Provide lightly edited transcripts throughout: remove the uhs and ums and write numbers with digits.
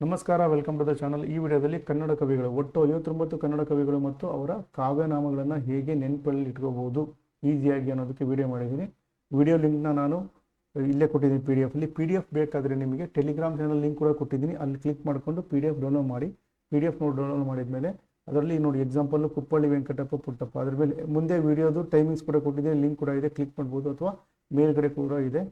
ನಮಸ್ಕಾರ, welcome to the channel. ಈ ವಿಡಿಯೋದಲ್ಲಿ ಕನ್ನಡ ಕವಿಗಳು ಒಟ್ಟು 59 ಕನ್ನಡ ಕವಿಗಳು ಮತ್ತು ಅವರ ಕಾವ್ಯನಾಮಗಳನ್ನು ಹೇಗೆ ನೆನಪಲ್ಲಿ ಇಟ್ಕೋಬಹುದು ಈಸಿಯಾಗಿ ಅನ್ನೋದಕ್ಕೆ ವಿಡಿಯೋ ಮಾಡಿದ್ದೀನಿ. ವಿಡಿಯೋ ಲಿಂಕ್ನ ನಾನು ಇಲ್ಲೇ ಕೊಟ್ಟಿದ್ದೀನಿ PDF ಬೇಕಾದರೆ ನಿಮಗೆ ಟೆಲಿಗ್ರಾಮ್ ಚಾನಲ್ ಲಿಂಕ್ ಕೂಡ ಕೊಟ್ಟಿದ್ದೀನಿ. ಅಲ್ಲಿ ಕ್ಲಿಕ್ ಮಾಡಿಕೊಂಡು PDF ಡೌನ್ಲೋಡ್ ಮಾಡಿ. PDF ಡೌನ್ಲೋಡ್ ಮಾಡಿದ್ಮೇಲೆ ಅದರಲ್ಲಿ ನೋಡಿ ಎಕ್ಸಾಂಪಲ್ ಕುಪ್ಪಳ್ಳಿ ವೆಂಕಟಪ್ಪ ಪುಟ್ಟಪ್ಪ, ಅದ್ರ ಮೇಲೆ ಮುಂದೆ ವಿಡಿಯೋದು ಟೈಮಿಂಗ್ಸ್ ಕೂಡ ಕೊಟ್ಟಿದ್ದೀನಿ, ಲಿಂಕ್ ಕೂಡ ಇದೆ, ಕ್ಲಿಕ್ ಮಾಡ್ಬೋದು ಅಥವಾ ಮೇಲ್ಗಡೆ ಕೂಡ ಇದೆ.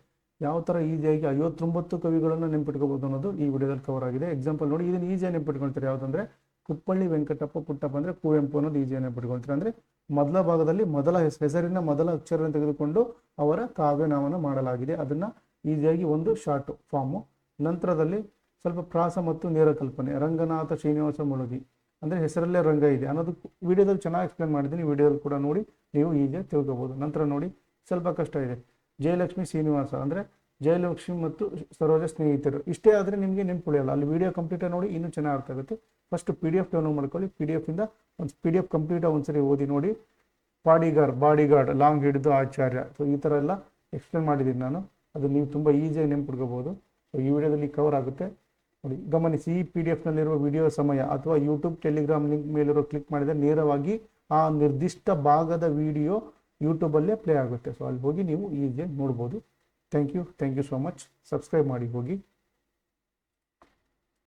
ಯಾವ ಥರ ಈಸಿಯಾಗಿ 59 ಕವಿಗಳನ್ನು ನೆನಪಿಟ್ಕೋಬೋದು ಅನ್ನೋದು ಈ ವಿಡಿಯೋದಲ್ಲಿ ಕವರ್ ಆಗಿದೆ. ಎಕ್ಸಾಂಪಲ್ ನೋಡಿ, ಇದನ್ನು ಈಸಿಯಾಗಿ ನೆನಪಿಟ್ಕೊಳ್ತಾರೆ. ಯಾವುದಂದ್ರೆ ಕುಪ್ಪಳ್ಳಿ ವೆಂಕಟಪ್ಪ ಪುಟ್ಟಪ್ಪ ಅಂದರೆ ಕುವೆಂಪು ಅನ್ನೋದು ಈಸಿಯಾಗಿ ನೆನಪಿಟ್ಕೊಳ್ತಾರೆ. ಅಂದರೆ ಮೊದಲ ಭಾಗದಲ್ಲಿ ಹೆಸರಿನ ಮೊದಲ ಅಕ್ಷರವನ್ನು ತೆಗೆದುಕೊಂಡು ಅವರ ಕಾವ್ಯನಾಮವನ್ನು ಮಾಡಲಾಗಿದೆ. ಅದನ್ನು ಈಸಿಯಾಗಿ ಒಂದು ಶಾರ್ಟ್ ಫಾರ್ಮು. ನಂತರದಲ್ಲಿ ಸ್ವಲ್ಪ ಪ್ರಾಸ ಮತ್ತು ನೇರ ಕಲ್ಪನೆ. ರಂಗನಾಥ ಶ್ರೀನಿವಾಸ ಮುಳುಗಿ ಅಂದರೆ ಹೆಸರಲ್ಲೇ ರಂಗ ಇದೆ ಅನ್ನೋದು ವಿಡಿಯೋದಲ್ಲಿ ಚೆನ್ನಾಗಿ ಎಕ್ಸ್ಪ್ಲೇನ್ ಮಾಡಿದ್ದೀನಿ. ವಿಡಿಯೋದಲ್ಲಿ ಕೂಡ ನೋಡಿ ನೀವು ಈಸಿಯಾಗಿ ತಿಳ್ಕೊಬೋದು. ನಂತರ ನೋಡಿ ಸ್ವಲ್ಪ ಕಷ್ಟ ಇದೆ. ಜಯಲಕ್ಷ್ಮಿ ಶ್ರೀನಿವಾಸ ಅಂದರೆ ಜಯಲಕ್ಷ್ಮಿ ಮತ್ತು ಸರೋಜ ಸ್ನೇಹಿತರು. ಇಷ್ಟೇ ಆದರೆ ನಿಮಗೆ ನೆನಪುಳಿಯಲ್ಲ. ಅಲ್ಲಿ ವಿಡಿಯೋ ಕಂಪ್ಲೀಟಾಗಿ ನೋಡಿ, ಇನ್ನೂ ಚೆನ್ನಾಗಿ ಅರ್ಥ ಆಗುತ್ತೆ. ಫಸ್ಟ್ PDF ಡೌನ್ಲೋಡ್ ಮಾಡ್ಕೊಳ್ಳಿ. PDF PDF ಕಂಪ್ಲೀಟಾಗಿ ಒಂದ್ಸರಿ ಓದಿ ನೋಡಿ. ಬಾಡಿಗಾರ್ಡ್ ಲಾಂಗ್ ಹಿಡಿದು ಆಚಾರ್ಯ. ಸೊ ಈ ಥರ ಎಲ್ಲ ಎಕ್ಸ್ಪ್ಲೇನ್ ಮಾಡಿದ್ದೀನಿ ನಾನು. ಅದು ನೀವು ತುಂಬ ಈಸಿಯಾಗಿ ನೆನಪಿಟ್ಕೋಬೋದು. ಸೊ ಈ ವಿಡಿಯೋದಲ್ಲಿ ಕವರ್ ಆಗುತ್ತೆ ನೋಡಿ. ಗಮನಿಸಿ, ಈ PDF ವಿಡಿಯೋ ಸಮಯ ಅಥವಾ ಯೂಟ್ಯೂಬ್ ಟೆಲಿಗ್ರಾಮ್ ಲಿಂಕ್ ಮೇಲಿರೋ ಕ್ಲಿಕ್ ಮಾಡಿದರೆ ನೇರವಾಗಿ ಆ ನಿರ್ದಿಷ್ಟ ಭಾಗದ ವಿಡಿಯೋ ಯೂಟ್ಯೂಬಲ್ಲೇ ಪ್ಲೇ ಆಗುತ್ತೆ. ಸೊ ಅಲ್ಲಿ ಹೋಗಿ ನೀವು ಈಸಿಯಾಗಿ ನೋಡ್ಬೋದು. Thank you so much. Subscribe ಮಾಡಿ ಹೋಗಿ.